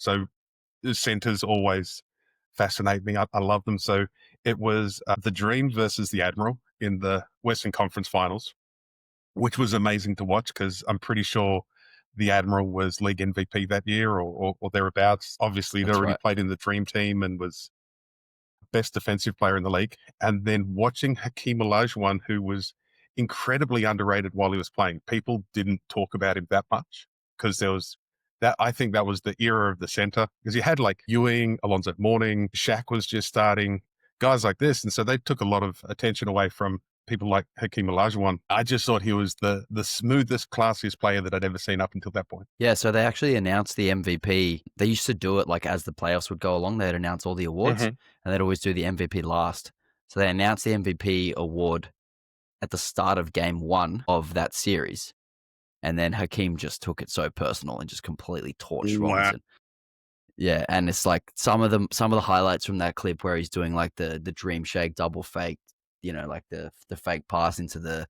So the centers always fascinate me. I love them. So it was the Dream versus the Admiral in the Western Conference Finals, which was amazing to watch because I'm pretty sure the Admiral was league MVP that year or thereabouts. Obviously, he'd That's already right. played in the Dream Team and was best defensive player in the league. And then watching Hakeem Olajuwon, who was incredibly underrated while he was playing. People didn't talk about him that much because there was that. I think that was the era of the center because you had like Ewing, Alonzo Mourning, Shaq was just starting, guys like this. And so they took a lot of attention away from people like Hakeem Olajuwon. I just thought he was the smoothest, classiest player that I'd ever seen up until that point. Yeah, so they actually announced the MVP. They used to do it like as the playoffs would go along. They'd announce all the awards, Mm-hmm. and they'd always do the MVP last. So they announced the MVP award at the start of game one of that series. And then Hakeem just took it so personal and just completely torched Wow. Robinson. Yeah, and it's like some of the highlights from that clip where he's doing like the dream shake double fake, like the fake pass into the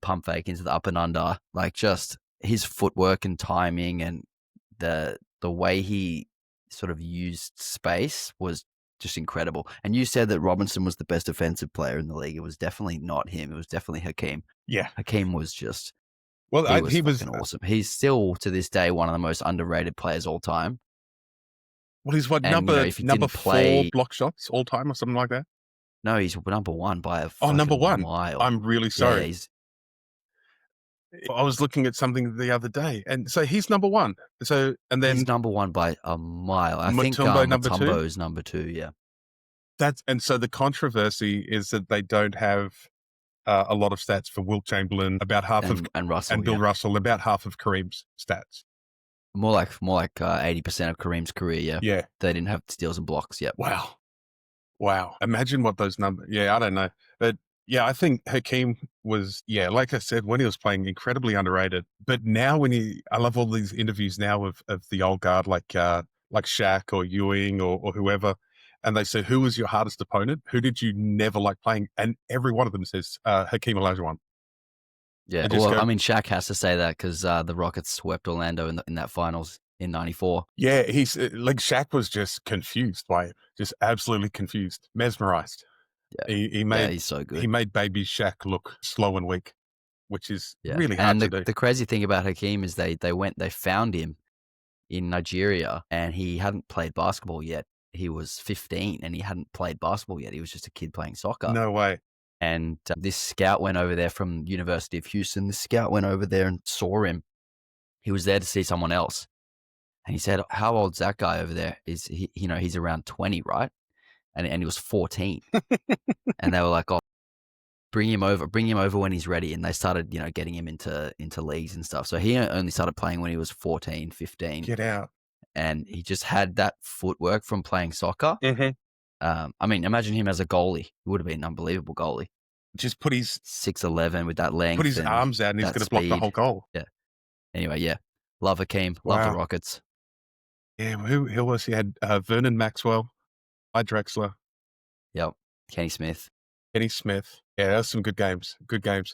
pump fake into the up and under, like just his footwork and timing and the way he sort of used space was just incredible. And you said that Robinson was the best defensive player in the league. It was definitely not him. It was definitely Hakeem. Yeah. Hakeem was just Well, he was he was. fucking awesome. He's still to this day one of the most underrated players all time. Well, he's what And number if he number didn't four play, block shots all time or something like that. no, he's number one by a Oh, number fucking one. mile. I'm really Yeah, yeah, sorry. I was looking at something the other day, and so he's number one. So, and he's then number one by a mile. I think Mutombo number two. Mutombo is number two. Yeah. And so the controversy is that they don't have a lot of stats for Wilt Chamberlain, about half of, And Russell, and Bill yeah. Russell, about half of Kareem's stats. More like 80% of Kareem's career, yeah. Yeah. They didn't have steals and blocks, yep. Wow. Imagine what those numbers. Yeah, I don't know, but yeah, I think Hakeem was, yeah, like I said, when he was playing, incredibly underrated. But now I love all these interviews now of the old guard, like Shaq or Ewing or whoever. And they say, who was your hardest opponent? Who did you never like playing? And every one of them says Hakeem Olajuwon. Yeah, I just well, go, I mean, Shaq has to say that because the Rockets swept Orlando in that finals in '94. yeah, he's like Shaq was just confused by it, just absolutely confused, mesmerized. Yeah, He yeah, made he's so good. baby Shaq look slow and weak, which is Yeah, really hard and to do. the crazy thing about Hakeem is they found him in Nigeria and he hadn't played basketball yet. He was 15 and he hadn't played basketball yet. He was just a kid playing soccer. No way. And this scout went over there from University of Houston. This scout went over there and saw him. He was there to see someone else. And he said, how old's that guy over there? Is he, he's around 20, right? And he was 14. And they were like, oh, bring him over when he's ready. And they started, getting him into leagues and stuff. So he only started playing when he was 14, 15. Get out. And he just had that footwork from playing soccer. Mm-hmm. I mean, imagine him as a goalie. He would have been an unbelievable goalie. Just put his 6'11" with that length. put his and arms out and he's that going to block the speed. whole goal. Yeah. Anyway, yeah. Love Hakeem. Love the Wow. Rockets. Yeah, who else? He had Vernon Maxwell, Clyde Drexler, Yep. Kenny Smith. Kenny Smith. Yeah, that was some good games. Good games.